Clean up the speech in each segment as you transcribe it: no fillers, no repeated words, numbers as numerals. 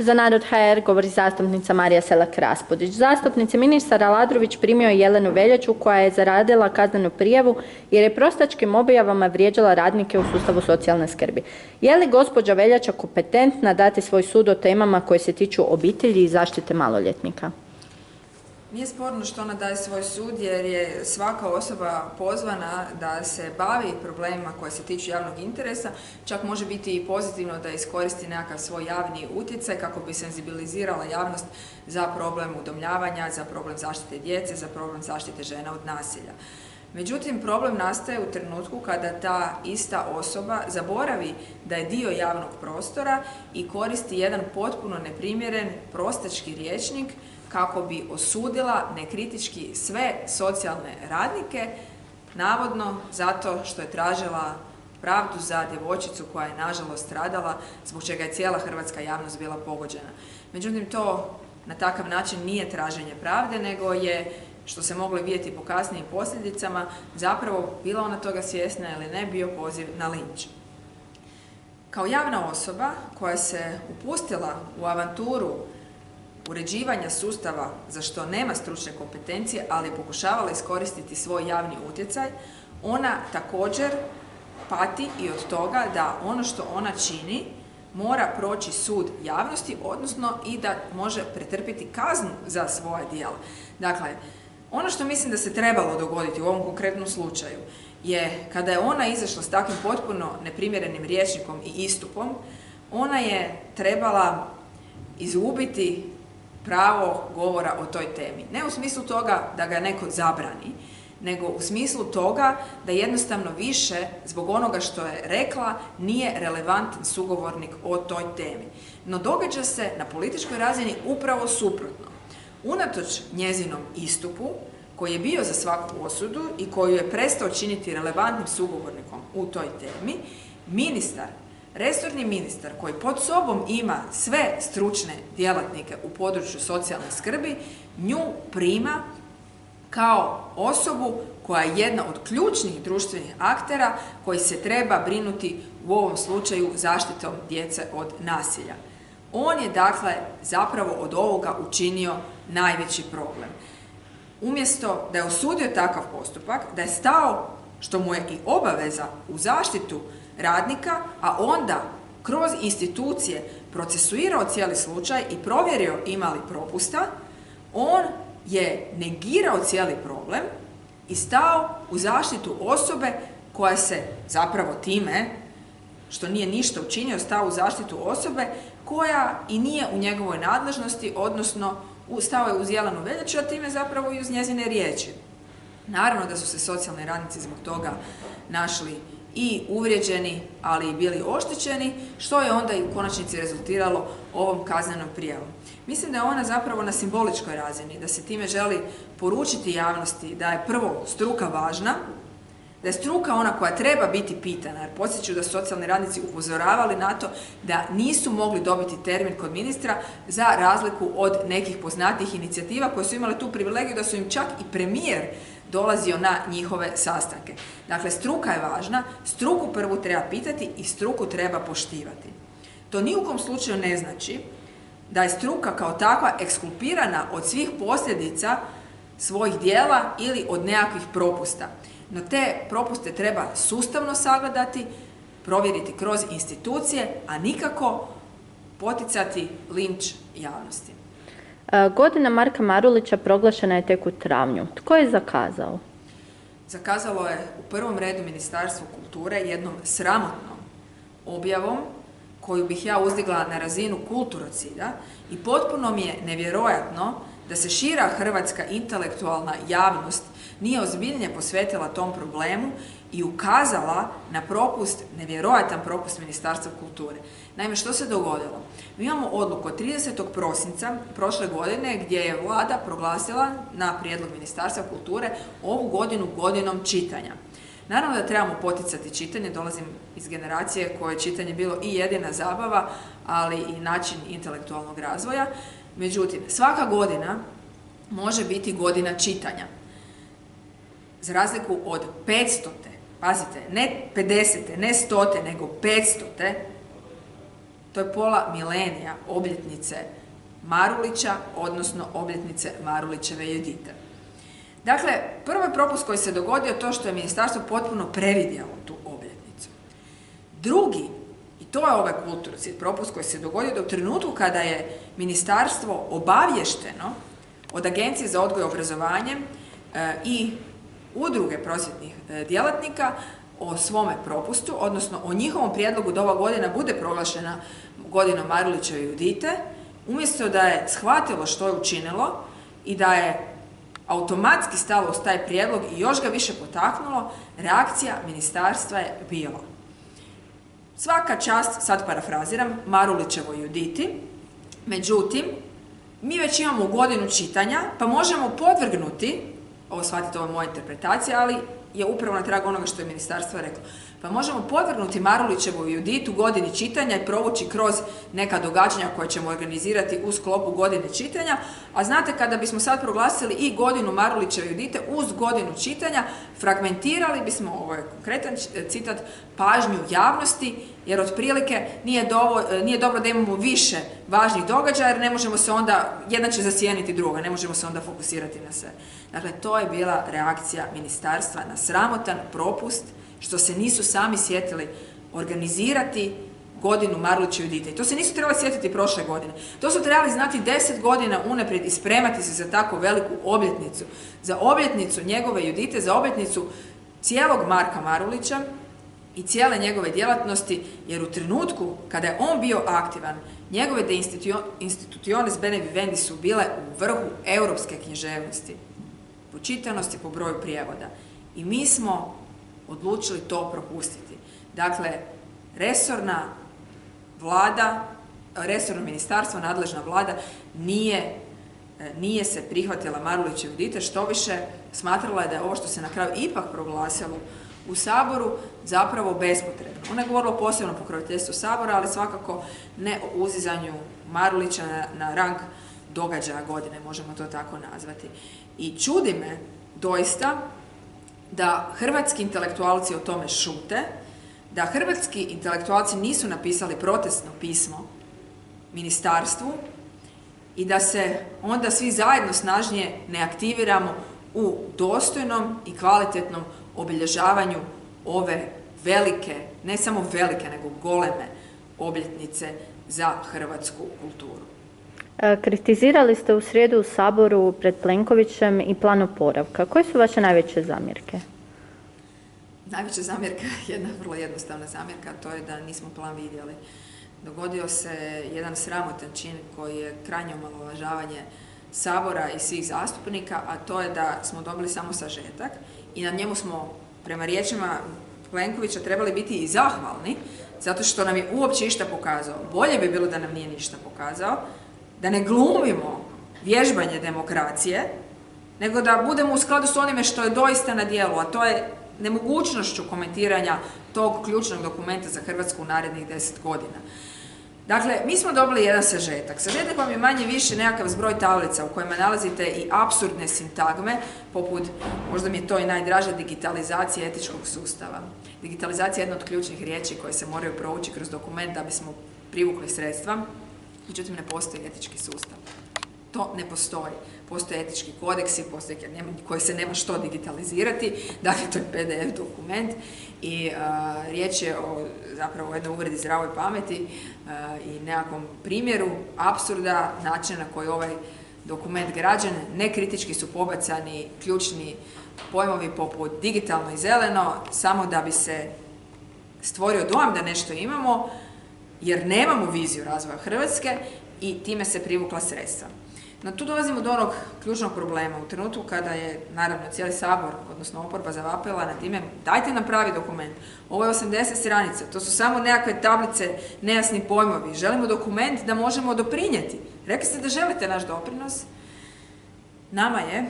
Za Narod HR govori zastupnica Marija Selak-Raspudić. Zastupnici ministar Aladrović primio je Jelenu Veljaču koja je zaradila kaznenu prijavu jer je prostačkim objavama vrijeđala radnike u sustavu socijalne skrbi. Je li gospođa Veljača kompetentna dati svoj sud o temama koje se tiču obitelji i zaštite maloljetnika? Nije sporno što ona daje svoj sud jer je svaka osoba pozvana da se bavi problemima koje se tiču javnog interesa, čak može biti i pozitivno da iskoristi nekakav svoj javni utjecaj kako bi senzibilizirala javnost za problem udomljavanja, za problem zaštite djece, za problem zaštite žena od nasilja. Međutim, problem nastaje u trenutku kada ta ista osoba zaboravi da je dio javnog prostora i koristi jedan potpuno neprimjeren prostački rječnik kako bi osudila nekritički sve socijalne radnike, navodno zato što je tražila pravdu za djevojčicu koja je nažalost stradala, zbog čega je cijela hrvatska javnost bila pogođena. Međutim, to na takav način nije traženje pravde, nego je, što se moglo vidjeti po kasnijim posljedicama, zapravo bila ona toga svjesna ili ne, bio poziv na linč. Kao javna osoba koja se upustila u avanturu uređivanja sustava za što nema stručne kompetencije, ali je pokušavala iskoristiti svoj javni utjecaj, ona također pati i od toga da ono što ona čini mora proći sud javnosti, odnosno i da može pretrpiti kaznu za svoja djela. Dakle, ono što mislim da se trebalo dogoditi u ovom konkretnom slučaju je kada je ona izašla s takvim potpuno neprimjerenim rječnikom i istupom, ona je trebala izgubiti pravo govora o toj temi. Ne u smislu toga da ga neko zabrani, nego u smislu toga da jednostavno više, zbog onoga što je rekla, nije relevantan sugovornik o toj temi. No događa se na političkoj razini upravo suprotno. Unatoč njezinom istupu, koji je bio za svaku osudu i koju je prestao činiti relevantnim sugovornikom u toj temi, resorni ministar koji pod sobom ima sve stručne djelatnike u području socijalne skrbi, nju prima kao osobu koja je jedna od ključnih društvenih aktera koji se treba brinuti u ovom slučaju zaštitom djece od nasilja. On je dakle zapravo od ovoga učinio najveći problem. Umjesto da je osudio takav postupak, da je stao, što mu je i obaveza, u zaštitu radnika, a onda kroz institucije procesuirao cijeli slučaj i provjerio ima li propusta, on je negirao cijeli problem i stao u zaštitu osobe koja se zapravo time, što nije ništa učinio, stao u zaštitu osobe koja i nije u njegovoj nadležnosti, odnosno stao je uz Jelenu Veljaču, a time zapravo i uz njezine riječi. Naravno da su se socijalni radnici zbog toga našli i uvrijeđeni, ali i bili oštećeni, što je onda i u konačnici rezultiralo ovom kaznenom prijavom. Mislim da je ona zapravo na simboličkoj razini, da se time želi poručiti javnosti da je prvo struka važna, da je struka ona koja treba biti pitana, jer podsjeću da su socijalni radnici upozoravali na to da nisu mogli dobiti termin kod ministra za razliku od nekih poznatijih inicijativa koje su imale tu privilegiju da su im čak i premijer dolazio na njihove sastanke. Dakle, struka je važna, struku prvu treba pitati i struku treba poštivati. To ni u kom slučaju ne znači da je struka kao takva ekskulpirana od svih posljedica svojih djela ili od nekakvih propusta. No te propuste treba sustavno sagledati, provjeriti kroz institucije, a nikako poticati linč javnosti. Godina Marka Marulića proglašena je tek u travnju. Tko je zakazao? Zakazalo je u prvom redu Ministarstvo kulture jednom sramotnom objavom koju bih ja uzdigla na razinu kulturocida i potpuno mi je nevjerojatno da se šira hrvatska intelektualna javnost nije ozbiljnije posvetila tom problemu i ukazala na propust, nevjerojatan propust Ministarstva kulture. Naime, što se dogodilo? Mi imamo odluku od 30. prosinca prošle godine gdje je vlada proglasila na prijedlog Ministarstva kulture ovu godinu godinom čitanja. Naravno da trebamo poticati čitanje, dolazim iz generacije koje je čitanje bilo i jedina zabava, ali i način intelektualnog razvoja. Međutim, svaka godina može biti godina čitanja. Za razliku od 500. Pazite, ne 50. ne 100. nego 500. To je pola milenija obljetnice Marulića, odnosno obljetnice Marulićeve Judite. Dakle, prvi propust koji se dogodio to što je ministarstvo potpuno previdjelo tu obljetnicu. Drugi, i to je ovaj kulturni propust koji se dogodio, da u trenutku kada je ministarstvo obavješteno od Agencije za odgoj i obrazovanje i udruge prosvjetnih djelatnika o svome propustu, odnosno o njihovom prijedlogu da ova godina bude proglašena godinom Marulićeve Judite, umjesto da je shvatilo što je učinilo i da je automatski stalo uz taj prijedlog i još ga više potaknulo, reakcija ministarstva je bila: svaka čast, sad parafraziram, Marulićevoj Juditi, međutim, mi već imamo godinu čitanja, pa možemo podvrgnuti, ovo shvatite, ovo je moja interpretacija, ali je upravo na tragu onoga što je ministarstvo reklo, pa možemo podvrgnuti Marulićevu Juditu godini čitanja i provući kroz neka događanja koje ćemo organizirati u sklopu godine čitanja, a znate, kada bismo sad proglasili i godinu Marulićeve Judite uz godinu čitanja, fragmentirali bismo, ovo je konkretan citat, pažnju javnosti, jer otprilike nije dobro da imamo više važnih događaja, jer ne možemo se onda, jedna će zasjeniti druga, ne možemo se onda fokusirati na sve. Dakle, to je bila reakcija ministarstva na sramotan propust što se nisu sami sjetili organizirati godinu Marulićeve Judite. I to se nisu trebali sjetiti prošle godine. To su trebali znati 10 godina unaprijed i spremati se za tako veliku obljetnicu. Za obljetnicu njegove Judite, za obljetnicu cijelog Marka Marulića i cijele njegove djelatnosti, jer u trenutku kada je on bio aktivan, njegove de institutiones bene vivendi su bile u vrhu europske književnosti, po čitanosti, po broju prijevoda. I mi smo odlučili to propustiti. Dakle, resorna vlada, resorno ministarstvo, nadležna vlada nije se prihvatila Marulićeve Judite, što više smatrala je da je ovo što se na kraju ipak proglasilo u Saboru zapravo bespotrebno. Ona je govorila o posebnom pokroviteljstvu Sabora, ali svakako ne o uzizanju Marulića na rang događaja godine, možemo to tako nazvati. I čudi me doista da hrvatski intelektualci o tome šute, da hrvatski intelektualci nisu napisali protestno pismo ministarstvu i da se onda svi zajedno snažnije ne aktiviramo u dostojnom i kvalitetnom obilježavanju ove velike, ne samo velike, nego goleme obljetnice za hrvatsku kulturu. Kritizirali ste u srijedu u Saboru pred Plenkovićem i plan oporavka. Koje su vaše najveće zamjerke? Najveća zamjerka je jedna vrlo jednostavna zamjerka, a to je da nismo plan vidjeli. Dogodio se jedan sramotan čin koji je krajnje omalovažavanje Sabora i svih zastupnika, a to je da smo dobili samo sažetak i na njemu smo, prema riječima Plenkovića, trebali biti i zahvalni, zato što nam je uopće išta pokazao. Bolje bi bilo da nam nije ništa pokazao, da ne glumimo vježbanje demokracije, nego da budemo u skladu s onime što je doista na djelu, a to je nemogućnošću komentiranja tog ključnog dokumenta za Hrvatsku u narednih 10 godina. Dakle, mi smo dobili jedan sažetak. Sažetak vam je manje više nekakav zbroj tablica u kojima nalazite i apsurdne sintagme, poput, možda mi je to i najdraže, digitalizacije etičkog sustava. Digitalizacija je jedna od ključnih riječi koje se moraju provući kroz dokument da bismo privukli sredstva, međutim ne postoji etički sustav. To ne postoji. Postoje etički kodeksi, koji se nema što digitalizirati, dakle to je PDF dokument i riječ je o zapravo jednoj uvredi zdravoj pameti i nekakvom primjeru apsurda, načina na koji ovaj dokument građen, nekritički su pobacani ključni pojmovi poput digitalno i zeleno, samo da bi se stvorio dojam da nešto imamo, jer nemamo viziju razvoja Hrvatske i time se privukla sredstva. No tu dolazimo do onog ključnog problema. U trenutku kada je, naravno, cijeli Sabor, odnosno oporba, zavapila na time, dajte nam pravi dokument. Ovo je 80 stranica, to su samo nekakve tablice, nejasni pojmovi. Želimo dokument da možemo doprinijeti. Rekli ste da želite naš doprinos. Nama je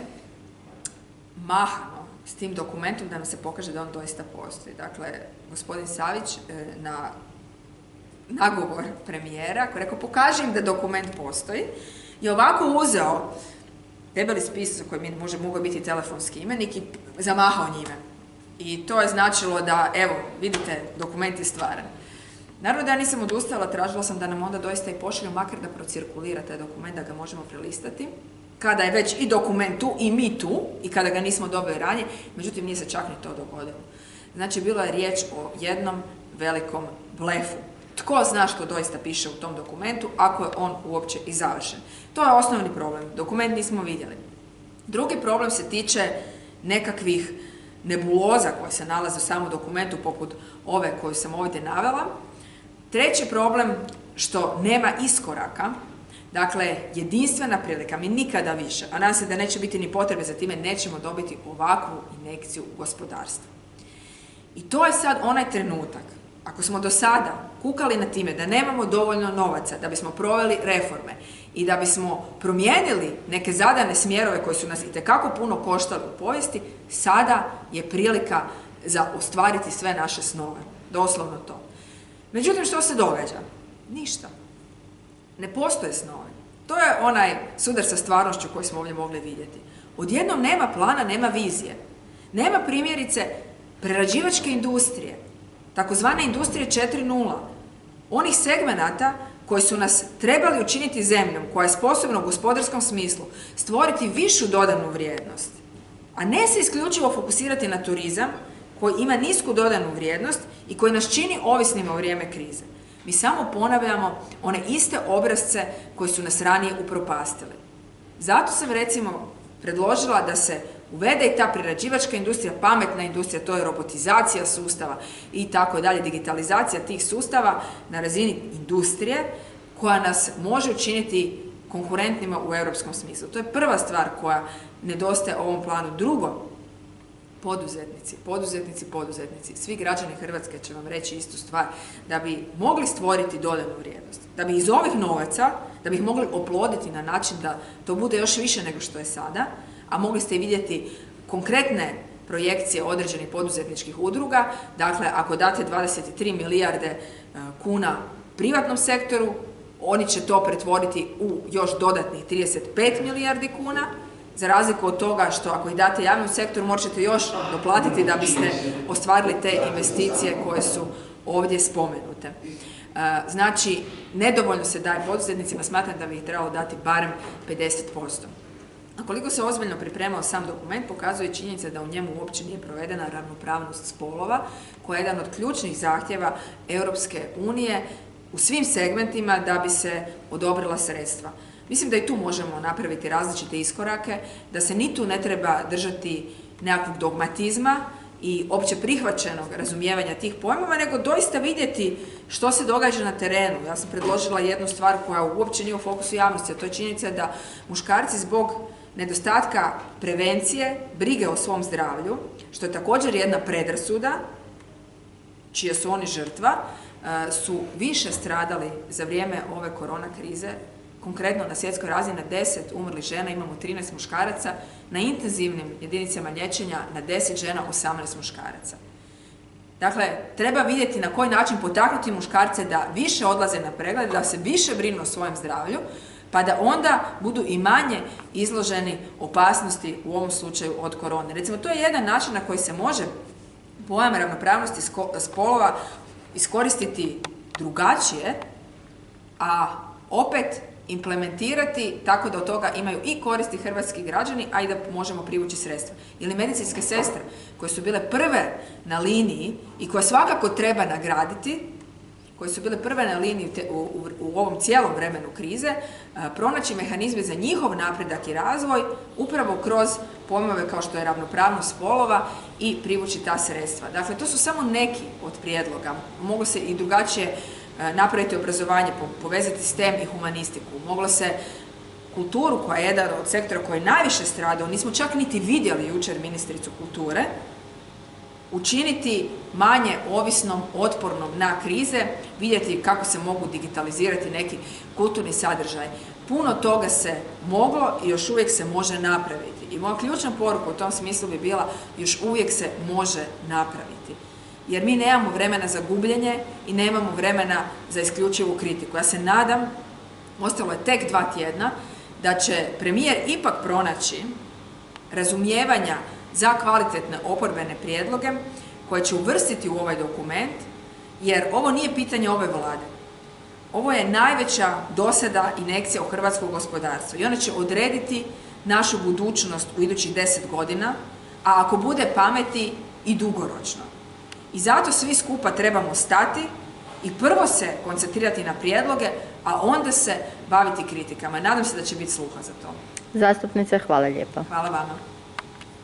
mahano s tim dokumentom da nam se pokaže da on doista postoji. Dakle, gospodin Savić na nagovor premijera, koji je rekao pokaži im da dokument postoji, je ovako uzeo debeli spis za koji mogao biti telefonski imenik i zamahao njime. I to je značilo da, evo, vidite, dokument je stvaran. Naravno da ja nisam odustala, tražila sam da nam onda doista i pošalju makar da procirkulira taj dokument, da ga možemo prelistati. Kada je već i dokument tu i mi tu i kada ga nismo dobili ranije, međutim nije se čak ni to dogodilo. Znači, bilo je riječ o jednom velikom blefu. Tko zna što doista piše u tom dokumentu, ako je on uopće i završen. To je osnovni problem. Dokument nismo vidjeli. Drugi problem se tiče nekakvih nebuloza koje se nalaze u samom dokumentu, poput ove koju sam ovdje navela. Treći problem, što nema iskoraka. Dakle, jedinstvena prilika, mi nikada više, a nadam se da neće biti ni potrebe za time, nećemo dobiti ovakvu injekciju u gospodarstvu. I to je sad onaj trenutak, ako smo do sada kukali na time da nemamo dovoljno novaca da bismo proveli reforme i da bismo promijenili neke zadane smjerove koji su nas itekako puno koštali u povijesti, sada je prilika za ostvariti sve naše snove. Doslovno to. Međutim, što se događa? Ništa. Ne postoje snovi. To je onaj sudar sa stvarnošću koji smo ovdje mogli vidjeti. Odjednom nema plana, nema vizije. Nema primjerice prerađivačke industrije, takozvane industrije 4.0, onih segmenata koji su nas trebali učiniti zemljom koja je sposobna u gospodarskom smislu stvoriti višu dodanu vrijednost, a ne se isključivo fokusirati na turizam koji ima nisku dodanu vrijednost i koji nas čini ovisnima u vrijeme krize. Mi samo ponavljamo one iste obrasce koji su nas ranije upropastili. Zato sam recimo predložila da se uvede i ta prerađivačka industrija, pametna industrija, to je robotizacija sustava i tako dalje, digitalizacija tih sustava na razini industrije koja nas može učiniti konkurentnima u europskom smislu. To je prva stvar koja nedostaje ovom planu. Drugo, poduzetnici. Svi građani Hrvatske će vam reći istu stvar. Da bi mogli stvoriti dodanu vrijednost, da bi iz ovih novaca, da bi ih mogli oploditi na način da to bude još više nego što je sada, a mogli ste i vidjeti konkretne projekcije određenih poduzetničkih udruga. Dakle, ako date 23 milijarde kuna privatnom sektoru, oni će to pretvoriti u još dodatnih 35 milijardi kuna, za razliku od toga što ako ih date javnom sektoru, možete još doplatiti da biste ostvarili te investicije koje su ovdje spomenute. Znači, nedovoljno se daje poduzetnicima, smatram da bi ih trebalo dati barem 50%. A koliko se ozbiljno pripremao sam dokument, pokazuje činjenica da u njemu uopće nije provedena ravnopravnost spolova, koja je jedan od ključnih zahtjeva Europske unije u svim segmentima da bi se odobrila sredstva. Mislim da i tu možemo napraviti različite iskorake, da se ni tu ne treba držati nekakvog dogmatizma i opće prihvaćenog razumijevanja tih pojmova, nego doista vidjeti što se događa na terenu. Ja sam predložila jednu stvar koja uopće nije u fokusu javnosti, a to je činjenica da muškarci zbog nedostatka prevencije, brige o svom zdravlju, što je također jedna predrasuda, čija su oni žrtva, su više stradali za vrijeme ove korona krize. Konkretno na svjetskoj razini na 10 umrlih žena imamo 13 muškaraca, na intenzivnim jedinicama liječenja na 10 žena 18 muškaraca. Dakle, treba vidjeti na koji način potaknuti muškarce da više odlaze na pregled, da se više brinu o svojem zdravlju, pa da onda budu i manje izloženi opasnosti u ovom slučaju od korone. Recimo, to je jedan način na koji se može pojam ravnopravnosti spolova iskoristiti drugačije, a opet implementirati tako da od toga imaju i koristi hrvatski građani, a i da možemo privući sredstva. Ili medicinske sestre koje su bile prve na liniji i koje svakako treba nagraditi, koje su bile prve na liniji u ovom cijelom vremenu krize, pronaći mehanizme za njihov napredak i razvoj upravo kroz pojmove kao što je ravnopravnost spolova i privući ta sredstva. Dakle, to su samo neki od prijedloga. Mogu se i drugačije napraviti obrazovanje, povezati STEM i humanistiku. Moglo se kulturu, koja je jedan od sektora koji je najviše stradao, nismo čak niti vidjeli jučer ministricu kulture, učiniti manje ovisnom, otpornom na krize, vidjeti kako se mogu digitalizirati neki kulturni sadržaj. Puno toga se moglo i još uvijek se može napraviti. I moja ključna poruka u tom smislu bi bila još uvijek se može napraviti. Jer mi nemamo vremena za gubljenje i nemamo vremena za isključivu kritiku. Ja se nadam, ostalo je tek 2 tjedna, da će premijer ipak pronaći razumijevanja za kvalitetne oporbene prijedloge koje će uvrstiti u ovaj dokument jer ovo nije pitanje ove vlade. Ovo je najveća dosada injekcija u hrvatsko gospodarstvo i ona će odrediti našu budućnost u idućih 10 godina, a ako bude pameti i dugoročno. I zato svi skupa trebamo stati i prvo se koncentrirati na prijedloge, a onda se baviti kritikama. Nadam se da će biti sluha za to. Zastupnice, hvala lijepa. Hvala vama.